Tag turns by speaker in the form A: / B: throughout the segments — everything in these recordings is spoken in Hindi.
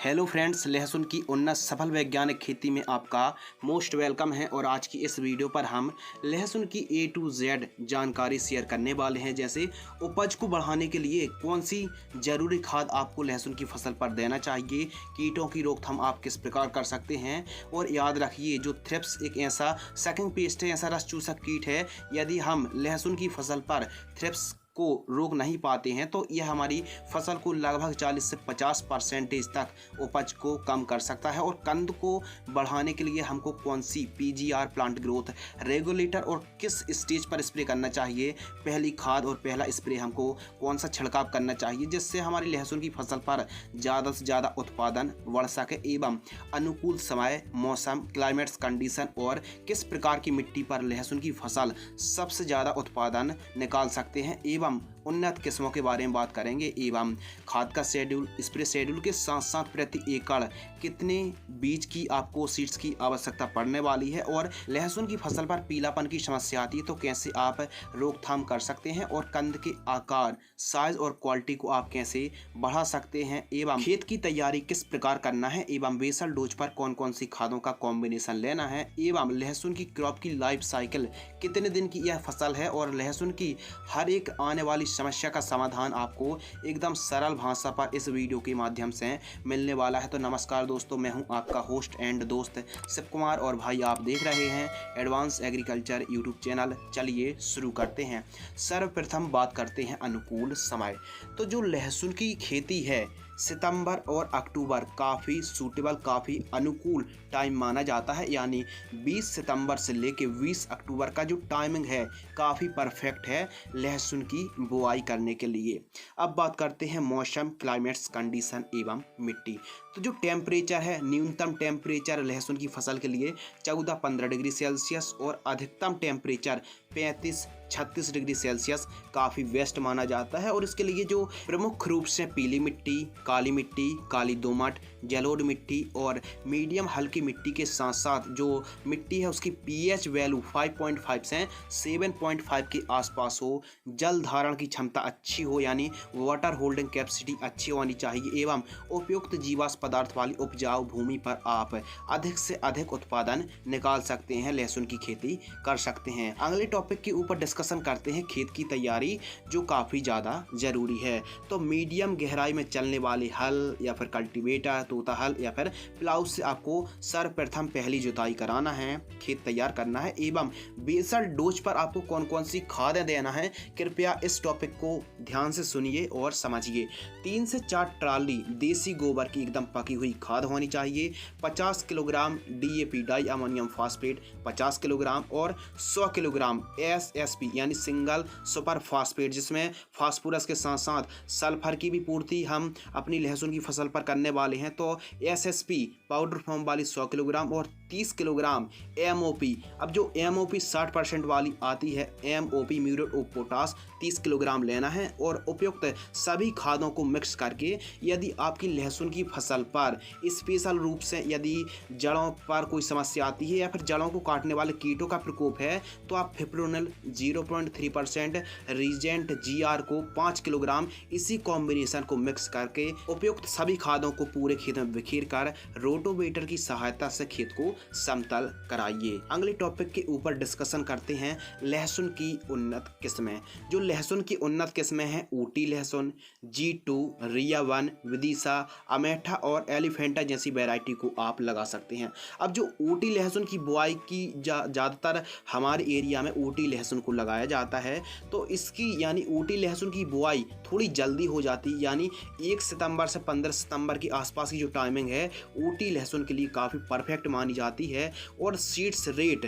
A: हेलो फ्रेंड्स, लहसुन की उन्नत सफल वैज्ञानिक खेती में आपका मोस्ट वेलकम है। और आज की इस वीडियो पर हम लहसुन की A to Z जानकारी शेयर करने वाले हैं। जैसे उपज को बढ़ाने के लिए कौन सी ज़रूरी खाद आपको लहसुन की फसल पर देना चाहिए, कीटों की रोकथाम आप किस प्रकार कर सकते हैं। और याद रखिए, जो थ्रिप्स एक ऐसा सकिंग पेस्ट है, ऐसा रस चूसक कीट है, यदि हम लहसुन की फसल पर थ्रिप्स को रोक नहीं पाते हैं तो यह हमारी फसल को लगभग 40 से 50% तक उपज को कम कर सकता है। और कंद को बढ़ाने के लिए हमको कौन सी PGR प्लांट ग्रोथ रेगुलेटर और किस स्टेज पर स्प्रे करना चाहिए, पहली खाद और पहला स्प्रे हमको कौन सा छिड़काव करना चाहिए, जिससे हमारी लहसुन की फसल पर ज़्यादा से ज़्यादा उत्पादन बढ़ सके। एवं अनुकूल समय, मौसम, क्लाइमेट्स कंडीशन और किस प्रकार की मिट्टी पर लहसुन की फसल सबसे ज़्यादा उत्पादन निकाल सकते हैं। एवं उन्नत किस्मों के बारे में बात करेंगे। एवं खाद का शेड्यूल, स्प्रे शेड्यूल के साथ साथ प्रति एकड़ कितने बीज की आपको सीड्स की आवश्यकता पड़ने वाली है। और लहसुन की फसल पर पीलापन की समस्या आती है तो कैसे आप रोकथाम कर सकते हैं। और कंद के आकार, साइज और क्वालिटी को आप कैसे बढ़ा सकते हैं। एवं खेत की तैयारी किस प्रकार करना है। एवं बेसल डोज पर कौन कौन सी खादों का कॉम्बिनेशन लेना है। एवं लहसुन की क्रॉप की लाइफ साइकिल कितने दिन की यह फसल है। और लहसुन की हर एक आने वाली समस्या का समाधान आपको एकदम सरल भाषा पर इस वीडियो के माध्यम से मिलने वाला है। तो नमस्कार दोस्तों, मैं हूं आपका होस्ट एंड दोस्त शिव कुमार और भाई आप देख रहे हैं एडवांस एग्रीकल्चर यूट्यूब चैनल। चलिए शुरू करते हैं। सर्वप्रथम बात करते हैं अनुकूल समय। तो जो लहसुन की खेती है, सितंबर और अक्टूबर काफ़ी सूटेबल, काफ़ी अनुकूल टाइम माना जाता है। यानी 20 सितंबर से लेके 20 अक्टूबर का जो टाइमिंग है काफ़ी परफेक्ट है लहसुन की बुआई करने के लिए। अब बात करते हैं मौसम, क्लाइमेट्स कंडीशन एवं मिट्टी। तो जो टेम्परेचर है, न्यूनतम टेम्परेचर लहसुन की फसल के लिए 14-15 डिग्री सेल्सियस और अधिकतम टेम्परेचर 35-36 डिग्री सेल्सियस काफ़ी बेस्ट माना जाता है। और इसके लिए जो प्रमुख रूप से पीली मिट्टी, काली मिट्टी, काली दोमट, जलोढ़ मिट्टी और मीडियम हल्की मिट्टी के साथ साथ जो मिट्टी है उसकी pH वैल्यू 5.5 से 7.5 के आसपास हो, जल धारण की क्षमता अच्छी हो यानी वाटर होल्डिंग कैपेसिटी अच्छी होनी चाहिए। एवं उपयुक्त जीवाश्म पदार्थ वाली उपजाऊ भूमि पर आप अधिक से अधिक उत्पादन निकाल सकते हैं, लहसुन की खेती कर सकते हैं। अगले टॉपिक के ऊपर डिस्कशन करते हैं खेत की तैयारी, जो काफ़ी ज़्यादा ज़रूरी है। तो मीडियम गहराई में चलने वाले हल या फिर कल्टीवेटर, तोता हल या फिर प्लाउ से आपको सर्वप्रथम पहली जुताई कराना है, खेत तैयार करना है। एवं बेसल डोज पर आपको कौन कौन सी खादें देना है, कृपया इस टॉपिक को ध्यान से सुनिए और समझिए। 3 से 4 ट्राली देसी गोबर की एकदम पकी हुई खाद होनी चाहिए। 50 kilogram DAP di ammonium phosphate 50 kilogram और 100 किलोग्राम SSP यानी सिंगल सुपर फॉस्फेट, जिसमें फास्फोरस के साथ साथ सल्फर की भी पूर्ति हम अपनी लहसुन की फसल पर करने वाले हैं। तो SSP पाउडर फॉर्म वाली 100 किलोग्राम और 30 किलोग्राम MOP। अब जो MOP 60% वाली आती है, MOP muriate of potash 30 kilogram लेना है। और उपयुक्त सभी खादों को मिक्स करके यदि आपकी लहसुन की फसल पर स्पेशल रूप से यदि जड़ों पर कोई समस्या आती है या फिर जड़ों को काटने वाले कीटों का प्रकोप है तो आप फिप्रोनिल 0.3%, रीजेंट GR को 5 किलोग्राम, इसी कॉम्बिनेशन को मिक्स करके उपयुक्त सभी खादों को पूरे खेत में बिखेर कर रोटोवेटर की सहायता से खेत को समतल कराइए। अगले टॉपिक के ऊपर डिस्कशन करते हैं लहसुन की उन्नत किस्में। जो लहसुन की उन्नत किस्में हैं, ऊटी लहसुन, G2, रिया 1, विदिशा, अमेठा और एलिफेंटा जैसी वैरायटी को आप लगा सकते हैं। अब जो ऊटी लहसुन की बुआई की ज़्यादातर हमारे एरिया में ऊटी लहसुन को लगाया जाता है। तो इसकी यानी ऊटी लहसुन की बुआई थोड़ी जल्दी हो जाती है, यानी 1 सितंबर से 15 सितंबर के आसपास की जो टाइमिंग है ऊटी लहसुन के लिए काफ़ी परफेक्ट मानी जाती है। और सीड्स रेट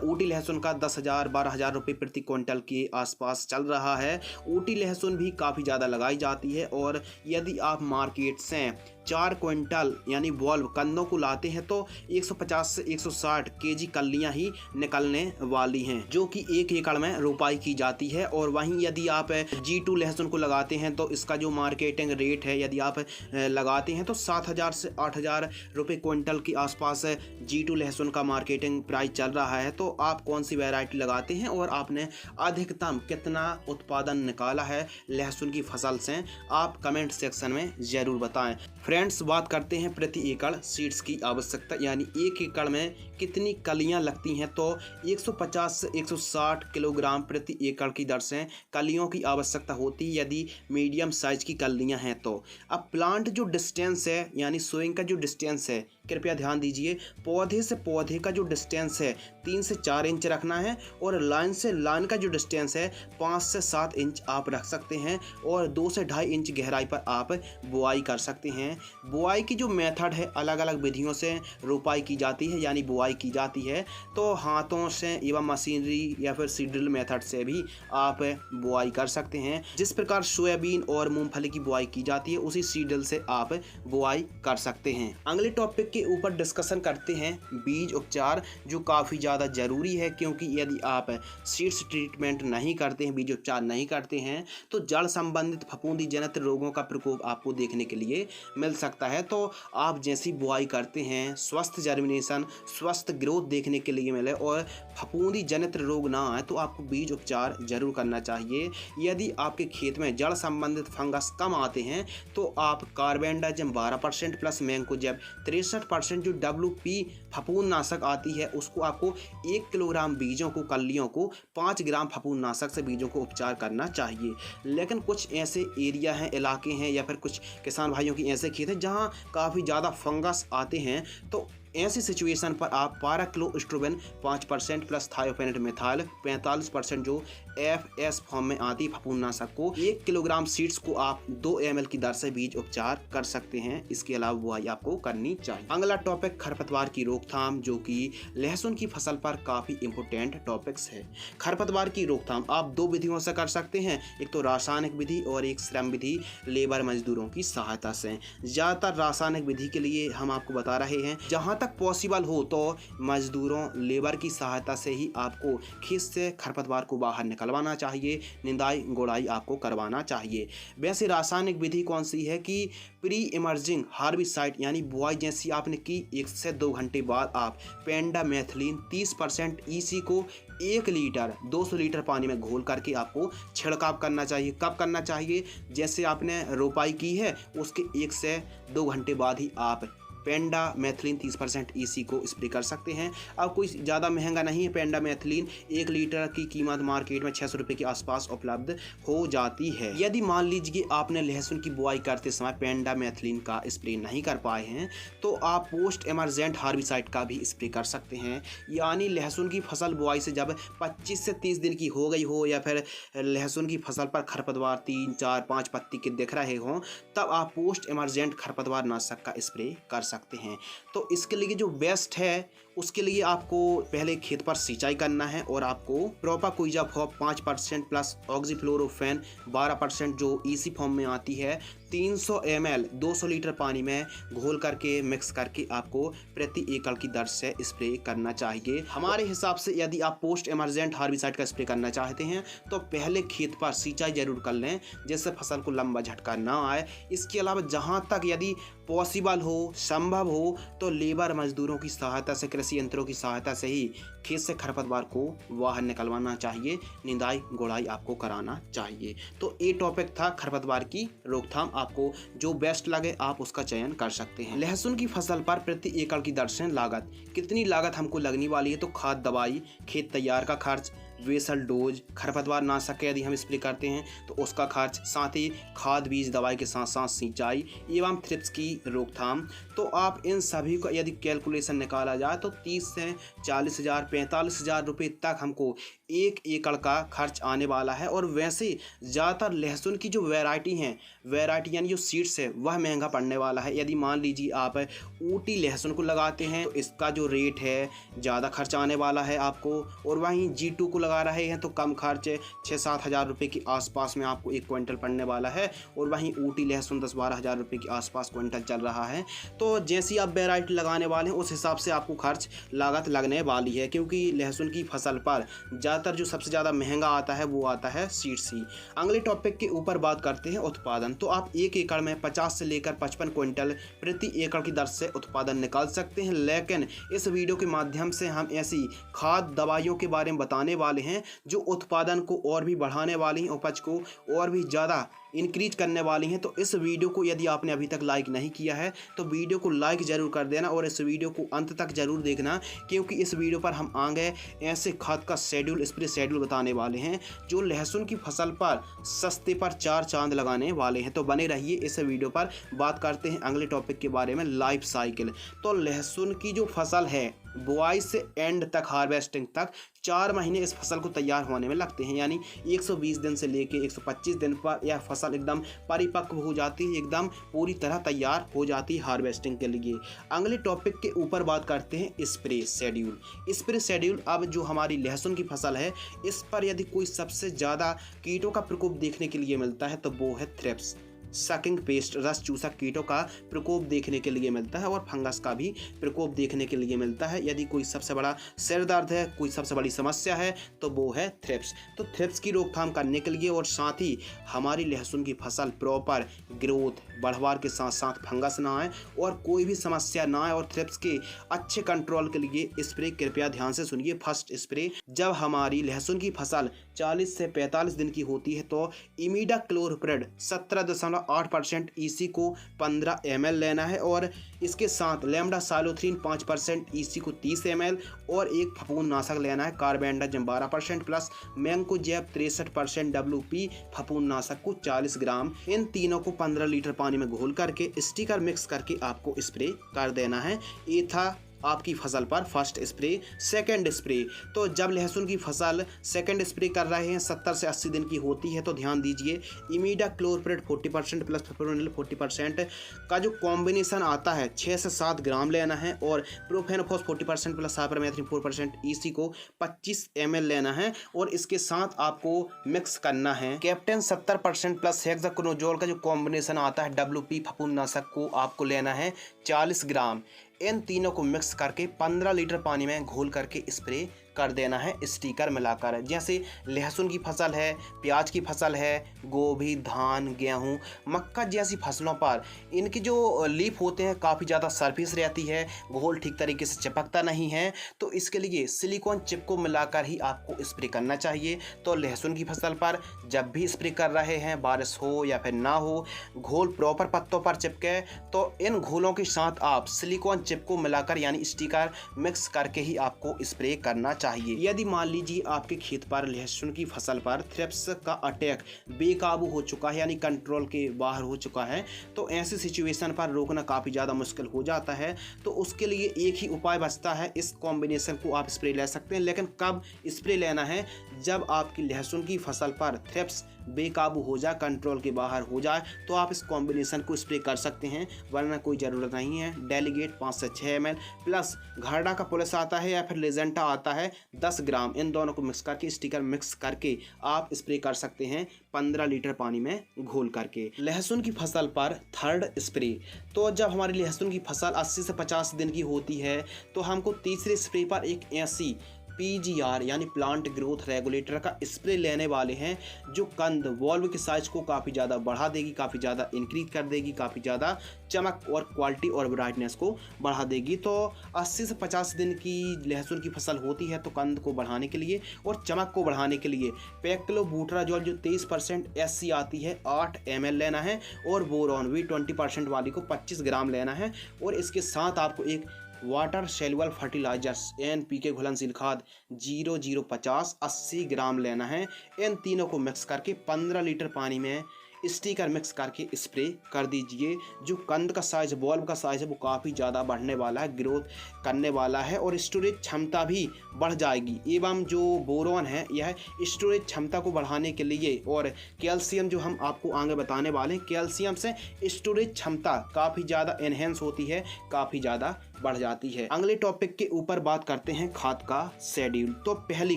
A: ऊटी लहसुन का 10,000-12,000 रुपये प्रति क्विंटल के आसपास चल रहा है। ऊटी लहसुन भी काफ़ी ज़्यादा लगाई जाती है। और यदि आप मार्केट से 4 क्विंटल यानी वॉल्व कंदों को लाते हैं तो 150 से 160 केजी कलियां ही निकलने वाली हैं, जो कि 1 एकड़ में रोपाई की जाती है। और वहीं यदि आप G2 लहसुन को लगाते हैं तो इसका जो मार्केटिंग रेट है, यदि आप लगाते हैं तो 7,000 से 8,000 रुपये क्विंटल के आसपास G2 लहसुन का मार्केटिंग प्राइस चल रहा है। तो आप कौन सी वैरायटी लगाते हैं और आपने अधिकतम कितना उत्पादन निकाला है लहसुन की फसल से, आप कमेंट सेक्शन में ज़रूर बताएं। फ्रेंड फ्रेंड्स, बात करते हैं प्रति एकड़ सीड्स की आवश्यकता, यानी 1 एकड़ में कितनी कलियां लगती हैं। तो 150 से 160 किलोग्राम प्रति एकड़ की दर से कलियों की आवश्यकता होती है यदि मीडियम साइज की कलियां हैं तो। अब प्लांट जो डिस्टेंस है, यानी सोइंग का जो डिस्टेंस है, कृपया ध्यान दीजिए, पौधे से पौधे का जो डिस्टेंस है 3 से 4 इंच रखना है, और लाइन से लाइन का जो डिस्टेंस है 5 से 7 इंच आप रख सकते हैं, और 2 से 2.5 इंच गहराई पर आप बुआई कर सकते हैं। बुआई की जो मेथड है, अलग अलग विधियों से रोपाई की जाती है, यानी बुआई की जाती है। तो हाथों से एवं मशीनरी या फिर सीड्रिल मेथड से भी आप बुआई कर सकते हैं। जिस प्रकार सोयाबीन और मूंगफली की बुआई की जाती है, उसी सीड्रिल से आप बुआई कर सकते हैं। अगले टॉपिक के ऊपर डिस्कशन करते हैं बीज उपचार, जो काफ़ी ज़्यादा ज़रूरी है, क्योंकि यदि आप सीड्स ट्रीटमेंट नहीं करते हैं, बीज उपचार नहीं करते हैं, तो जड़ संबंधित फफूंदी जनित रोगों का प्रकोप आपको देखने के लिए मिल सकता है। तो आप जैसी बुआई करते हैं, स्वस्थ जर्मिनेशन, स्वस्थ ग्रोथ देखने के लिए मिले और फफूंदी जनित रोग ना आए, तो आपको बीज उपचार जरूर करना चाहिए। यदि आपके खेत में जड़ संबंधित फंगस कम आते हैं, तो आप कार्बेंडाजिम 12% प्लस मैंकोजेब 63% जो WP फफूंदनाशक आती है, उसको आपको 1 किलोग्राम बीजों को, कलियों को 5 ग्राम फफूंदनाशक से बीजों को उपचार करना चाहिए। लेकिन कुछ ऐसे एरिया हैं, इलाके हैं, या फिर कुछ किसान भाइयों की ऐसे खेत हैं जहां काफ़ी ज़्यादा फंगस आते हैं, तो ऐसी सिचुएशन पर आप 12 किलो स्ट्रोबिन 5% प्लस थायोफेनेट मिथाइल 45% जो FS फॉर्म में आती फफूंदनाशक को 1 किलोग्राम सीड्स को आप 2 ml की दर से बीज उपचार कर सकते हैं। इसके अलावा बुआई आपको करनी चाहिए। अगला टॉपिक खरपतवार की रोकथाम, जो कि लहसुन की फसल पर काफ़ी इंपोर्टेंट टॉपिक्स है। खरपतवार की रोकथाम आप 2 विधियों से कर सकते हैं, एक तो रासायनिक विधि और एक श्रम विधि लेबर मजदूरों की सहायता से। ज़्यादातर रासायनिक विधि के लिए हम आपको बता रहे हैं, जहाँ तक पॉसिबल हो तो मजदूरों, लेबर की सहायता से ही आपको खेत से खरपतवार को बाहर निकलवाना चाहिए, निंदाई गोड़ाई आपको करवाना चाहिए। वैसे रासायनिक विधि कौन सी है कि प्री इमर्जिंग हार्बिसाइड, यानी बुआई जैसी आपने की 1 से 2 घंटे बाद आप पेंडामेथिलीन 30% EC को 1 लीटर 200 लीटर पानी में घोल करके आपको छिड़काव करना चाहिए। कब करना चाहिए? जैसे आपने रोपाई की है, उसके 1 से 2 घंटे बाद ही आप पेंडामेथिलीन 30% EC को स्प्रे कर सकते हैं। अब कोई ज़्यादा महंगा नहीं है पेंडामेथिलीन, 1 लीटर की कीमत मार्केट में 600 रुपये के आसपास उपलब्ध हो जाती है। यदि मान लीजिए आपने लहसुन की बुआई करते समय पेंडामेथिलीन का स्प्रे नहीं कर पाए हैं, तो आप पोस्ट इमरजेंट हार्बिसाइड का भी स्प्रे कर सकते हैं। यानी लहसुन की फसल बुआई से जब 25 से 30 दिन की हो गई हो, या फिर लहसुन की फसल पर खरपतवार 3, 4, 5 पत्ती के दिख रहे हों, तब आप पोस्ट इमरजेंट खरपतवार नाशक का स्प्रे कर सकते हैं। तो इसके लिए जो बेस्ट है, उसके लिए आपको पहले खेत पर सिंचाई करना है, और आपको प्रोपाक्विजाफॉप 5% प्लस ऑक्सीफ्लोरोफेन 12% जो EC फॉर्म में आती है 300 ml 200 लीटर पानी में घोल करके मिक्स करके आपको प्रति एकड़ की दर से स्प्रे करना चाहिए। हमारे हिसाब से यदि आप पोस्ट इमरजेंट हार्बिसाइड का स्प्रे करना चाहते हैं, तो पहले खेत पर सिंचाई जरूर कर लें, जिससे फसल को लंबा झटका ना आए। इसके अलावा जहाँ तक यदि पॉसिबल हो, संभव हो, तो लेबर मजदूरों की सहायता से, कृषि यंत्रों की सहायता से ही खेत से खरपतवार को बाहर निकलवाना चाहिए, निंदाई गोड़ाई आपको कराना चाहिए। तो ये टॉपिक था खरपतवार की रोकथाम। आपको जो बेस्ट लगे आप उसका चयन कर सकते हैं। लहसुन की फसल पर प्रति एकड़ की दर से लागत, कितनी लागत हमको लगने वाली है? तो खाद, दवाई, खेत तैयार का खर्च, वेसल डोज, खरपतवार नाशक यदि हम स्प्रे करते हैं तो उसका खर्च, साथ ही खाद बीज दवाई के साथ साथ सिंचाई एवं थ्रिप्स की रोकथाम। तो आप इन सभी का यदि कैलकुलेशन निकाला जाए तो 30 से 40,000 45,000 रुपये तक हमको 1 एकड़ का खर्च आने वाला है। और वैसे ज़्यादातर लहसुन की जो वैरायटी हैं, वैरायटी यानी जो सीड्स है, वह महंगा पड़ने वाला है। यदि मान लीजिए आप ऊटी लहसुन को लगाते हैं तो इसका जो रेट है ज़्यादा खर्च आने वाला है आपको, और वहीं G2 को लगा रहे हैं तो कम खर्च 6-7 हज़ार रुपये के आसपास में आपको 1 क्विंटल पड़ने वाला है, और वहीं ऊटी लहसुन 10-12 हज़ार रुपये के आसपास क्विंटल चल रहा है। तो जैसी आप वैरायटी लगाने वाले हैं उस हिसाब से आपको खर्च लागत लगने वाली है, क्योंकि लहसुन की फसल पर ज़्यादातर जो सबसे ज़्यादा महंगा आता है वो आता है सीड्स ही। अगले टॉपिक के ऊपर बात करते हैं उत्पादन। तो आप 1 एकड़ में 50 से लेकर 55 क्विंटल प्रति एकड़ की दर से उत्पादन निकाल सकते हैं। लेकिन इस वीडियो के माध्यम से हम ऐसी खाद दवाइयों के बारे में बताने वाले वाले हैं जो उत्पादन को और भी बढ़ाने वाली हैं, उपज को और भी ज़्यादा इंक्रीज करने वाली हैं। तो इस वीडियो को यदि आपने अभी तक लाइक नहीं किया है तो वीडियो को लाइक ज़रूर कर देना और इस वीडियो को अंत तक ज़रूर देखना, क्योंकि इस वीडियो पर हम आगे ऐसे खाद का शेड्यूल, स्प्रे शेड्यूल बताने वाले हैं जो लहसुन की फसल पर सस्ते पर 4 चांद लगाने वाले हैं। तो बने रहिए इस वीडियो पर। बात करते हैं अगले टॉपिक के बारे में, लाइफ साइकिल। तो लहसुन की जो फसल है बुआई से एंड तक, हार्वेस्टिंग तक 4 महीने इस फसल को तैयार होने में लगते हैं। यानी 120 दिन से लेके 125 दिन पर यह फसल एकदम परिपक्व हो जाती है, एकदम पूरी तरह तैयार हो जाती है हार्वेस्टिंग के लिए। अगले टॉपिक के ऊपर बात करते हैं स्प्रे शेड्यूल। स्प्रे शेड्यूल, अब जो हमारी लहसुन की फसल है इस पर यदि कोई सबसे ज़्यादा कीटों का प्रकोप देखने के लिए मिलता है तो वो है थ्रिप्स, सकिंग पेस्ट, रस चूसक कीटों का प्रकोप देखने के लिए मिलता है और फंगस का भी प्रकोप देखने के लिए मिलता है। यदि कोई सबसे बड़ा सिर दर्द है, कोई सबसे बड़ी समस्या है तो वो है थ्रिप्स। तो थ्रिप्स की रोकथाम करने के लिए और साथ ही हमारी लहसुन की फसल प्रॉपर ग्रोथ, बढ़वार के साथ साथ फंगस ना आए और कोई भी समस्या ना आए और थ्रिप्स के अच्छे कंट्रोल के लिए स्प्रे कृपया ध्यान से सुनिए। फर्स्ट स्प्रे, जब हमारी लहसुन की फसल 40 से 45 दिन की होती है तो इमिडाक्लोप्रिड 17.8% EC को 15 ml लेना है और इसके साथ लेमडासाइलोथ्रीन 5% EC को 30 ml और एक फफूंदनाशक लेना है कार्बेंडाजिम 12% प्लस मैंकोजेब 63% WP फफूंदनाशक को 40 ग्राम। इन तीनों को 15 लीटर पानी में घोल करके स्टिकर मिक्स करके आपको स्प्रे कर देना है। ये था आपकी फसल पर फर्स्ट स्प्रे। सेकंड स्प्रे, तो जब लहसुन की फसल सेकंड स्प्रे कर रहे हैं 70 से 80 दिन की होती है तो ध्यान दीजिए इमिडाक्लोप्रिड 40% प्लस फिप्रोनिल 40% का जो कॉम्बिनेशन आता है 6 से 7 ग्राम लेना है और प्रोफेनोफॉस 40% प्लस साइपरमेथ्रिन 4% EC को 25 ml लेना है और इसके साथ आपको मिक्स करना है कैप्टन 70% प्लस हेक्साकोनाजोल का जो कॉम्बिनेशन आता है WP फफूंदनाशक को आपको लेना है 40 ग्राम। इन तीनों को मिक्स करके 15 लीटर पानी में घोल करके स्प्रे कर देना है स्टिकर मिलाकर। जैसे लहसुन की फसल है, प्याज की फसल है, गोभी, धान, गेहूं, मक्का जैसी फसलों पर इनकी जो लीफ होते हैं काफ़ी ज़्यादा सरफेस रहती है, घोल ठीक तरीके से चिपकता नहीं है, तो इसके लिए सिलिकॉन चिप को मिलाकर ही आपको स्प्रे करना चाहिए। तो लहसुन की फसल पर जब भी स्प्रे कर रहे हैं, बारिश हो या फिर ना हो, घोल प्रॉपर पत्तों पर चिपके तो इन घोलों के साथ आप सिलिकॉन चिप को मिलाकर यानी स्टिकर मिक्स करके ही आपको स्प्रे करना चाहिए। यदि मान लीजिए आपके खेत पर लहसुन की फसल पर थ्रिप्स का अटैक बेकाबू हो चुका है यानी कंट्रोल के बाहर हो चुका है, तो ऐसी सिचुएशन पर रोकना काफ़ी ज़्यादा मुश्किल हो जाता है। तो उसके लिए एक ही उपाय बचता है, इस कॉम्बिनेशन को आप स्प्रे ले सकते हैं। लेकिन कब स्प्रे लेना है? जब आपकी लहसुन की फसल पर थ्रिप्स बेकाबू हो जाए, कंट्रोल के बाहर हो जाए, तो आप इस कॉम्बिनेशन को स्प्रे कर सकते हैं, वरना कोई ज़रूरत नहीं है। डेलीगेट 5 से 6 ml प्लस घरडा का पुलिस आता है या फिर लेजेंटा आता है 10 ग्राम, इन दोनों को मिक्स करके स्टिकर मिक्स करके आप स्प्रे कर सकते हैं 15 लीटर पानी में घोल करके। लहसुन की फसल पर थर्ड स्प्रे, तो जब हमारी लहसुन की फसल 80 से 50 दिन की होती है तो हमको तीसरे स्प्रे पर एक ऐसी PGR यानी प्लांट ग्रोथ रेगुलेटर का स्प्रे लेने वाले हैं जो कंद वॉल्व के साइज को काफ़ी ज़्यादा बढ़ा देगी, काफ़ी ज़्यादा इंक्रीज कर देगी, काफ़ी ज़्यादा चमक और क्वालिटी और ब्राइटनेस को बढ़ा देगी। तो 80 से 50 दिन की लहसुन की फसल होती है तो कंद को बढ़ाने के लिए और चमक को बढ़ाने के लिए पैक्लोबुटराजोल जो 23% SC आती है 8 ml लेना है और बोरॉन भी 20% वाली को 25 ग्राम लेना है और इसके साथ आपको एक वाटर सेल्युबल फर्टिलाइजर्स NPK घुलनशील खाद 0050 80 ग्राम लेना है। इन तीनों को मिक्स करके 15 लीटर पानी में स्टिकर मिक्स करके स्प्रे कर दीजिए। जो कंद का साइज, बॉल्ब का साइज है वो काफ़ी ज़्यादा बढ़ने वाला है, ग्रोथ करने वाला है और स्टोरेज क्षमता भी बढ़ जाएगी। एवं जो बोरॉन है यह स्टोरेज क्षमता को बढ़ाने के लिए और कैल्शियम जो हम आपको आगे बताने वाले हैं, कैल्शियम से स्टोरेज क्षमता काफ़ी ज़्यादा एनहेंस होती है, काफ़ी ज़्यादा बढ़ जाती है। अगले टॉपिक के ऊपर बात करते हैं खाद का शेड्यूल। तो पहली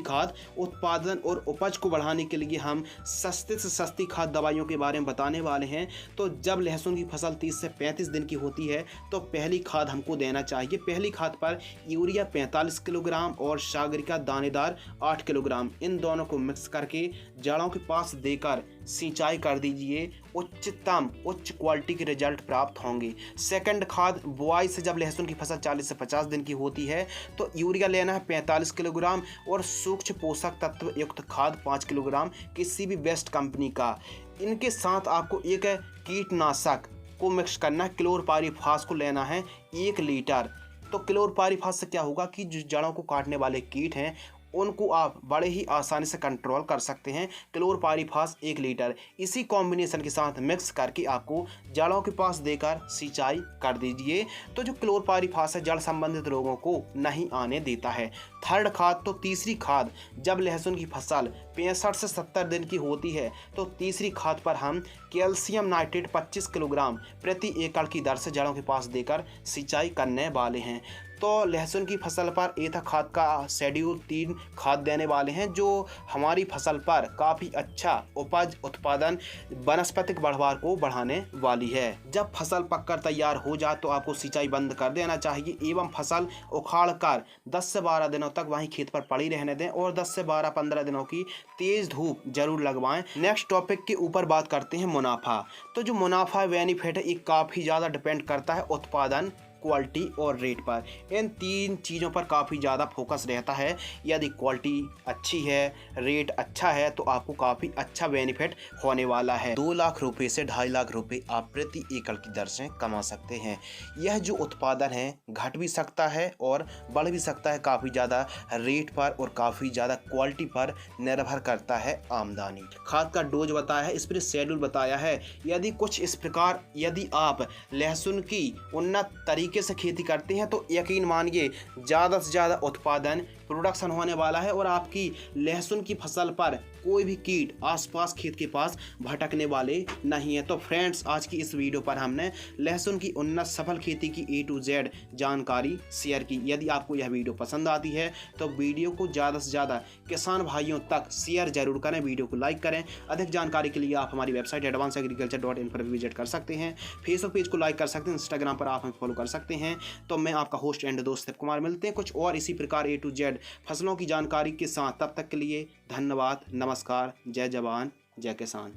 A: खाद, उत्पादन और उपज को बढ़ाने के लिए हम सस्ते से सस्ती खाद दवाइयों के बारे में बताने वाले हैं। तो जब लहसुन की फसल 30 से 35 दिन की होती है तो पहली खाद हमको देना चाहिए। पहली खाद पर यूरिया 45 किलोग्राम और सागरिका दानेदार 8 किलोग्राम, इन दोनों को मिक्स करके जड़ों के पास देकर सिंचाई कर दीजिए, उच्च क्वालिटी के रिजल्ट प्राप्त होंगे। सेकंड खाद, बुआई से जब लहसुन की फसल 40 से 50 दिन की होती है तो यूरिया लेना है 45 किलोग्राम और सूक्ष्म पोषक तत्व युक्त खाद 5 किलोग्राम किसी भी बेस्ट कंपनी का। इनके साथ आपको एक कीटनाशक को मिक्स करना है, क्लोरपाइरीफास को लेना है 1 लीटर। तो क्लोरपाइरीफास से क्या होगा कि जो जड़ों को काटने वाले कीट हैं उनको आप बड़े ही आसानी से कंट्रोल कर सकते हैं। क्लोरपाइरीफास 1 लीटर इसी कॉम्बिनेशन के साथ मिक्स करके आपको जड़ों के पास देकर सिंचाई कर दीजिए। तो जो क्लोरपाइरीफास है जड़ संबंधित रोगों को नहीं आने देता है। थर्ड खाद, तो तीसरी खाद, जब लहसुन की फसल 65 से 70 दिन की होती है तो तीसरी खाद पर हम कैल्शियम नाइट्रेट 25 किलोग्राम प्रति एकड़ की दर से जड़ों के पास देकर सिंचाई करने वाले हैं। तो लहसुन की फसल पर एथा खाद का शेड्यूल 3 खाद देने वाले हैं जो हमारी फसल पर काफ़ी अच्छा उपज उत्पादन वनस्पतिक बढ़वार को बढ़ाने वाली है। जब फसल पककर तैयार हो जाए तो आपको सिंचाई बंद कर देना चाहिए एवं फसल उखाड़ कर 10 से 12 दिनों तक वहीं खेत पर पड़ी रहने दें और 10 से 12-15 दिनों की तेज़ धूप जरूर लगवाएं। नेक्स्ट टॉपिक के ऊपर बात करते हैं मुनाफा। तो जो मुनाफा बेनिफिट है ये काफ़ी ज़्यादा डिपेंड करता है उत्पादन, क्वालिटी और रेट पर। इन 3 चीज़ों पर काफ़ी ज़्यादा फोकस रहता है। यदि क्वालिटी अच्छी है, रेट अच्छा है तो आपको काफ़ी अच्छा बेनिफिट होने वाला है। 2 लाख रुपए से 2.5 लाख रुपए आप प्रति एकड़ की दर से कमा सकते हैं। यह जो उत्पादन है घट भी सकता है और बढ़ भी सकता है, काफ़ी ज़्यादा रेट पर और काफ़ी ज़्यादा क्वालिटी पर निर्भर करता है आमदनी। खाद का डोज बताया है, स्प्रे शेड्यूल बताया है। यदि कुछ इस प्रकार, यदि आप लहसुन की उन्नत तरीके से खेती करते हैं तो यकीन मानिए ज़्यादा से ज़्यादा उत्पादन प्रोडक्शन होने वाला है और आपकी लहसुन की फसल पर कोई भी कीट आसपास खेत के पास भटकने वाले नहीं है। तो फ्रेंड्स, आज की इस वीडियो पर हमने लहसुन की उन्नत सफल खेती की A to Z जानकारी शेयर की। यदि आपको यह वीडियो पसंद आती है तो वीडियो को ज़्यादा से ज़्यादा किसान भाइयों तक शेयर जरूर करें, वीडियो को लाइक करें। अधिक जानकारी के लिए आप हमारी वेबसाइट advanceagriculture.in पर विजिट कर सकते हैं, फेसबुक पेज को लाइक कर सकते हैं, इंस्टाग्राम पर आप हमें फॉलो कर सकते हैं। तो मैं आपका होस्ट एंड दोस्त शिव कुमार, मिलते हैं कुछ और इसी प्रकार A to Z फसलों की जानकारी के साथ। तब तक के लिए धन्यवाद, नमस्कार, जय जवान जय किसान।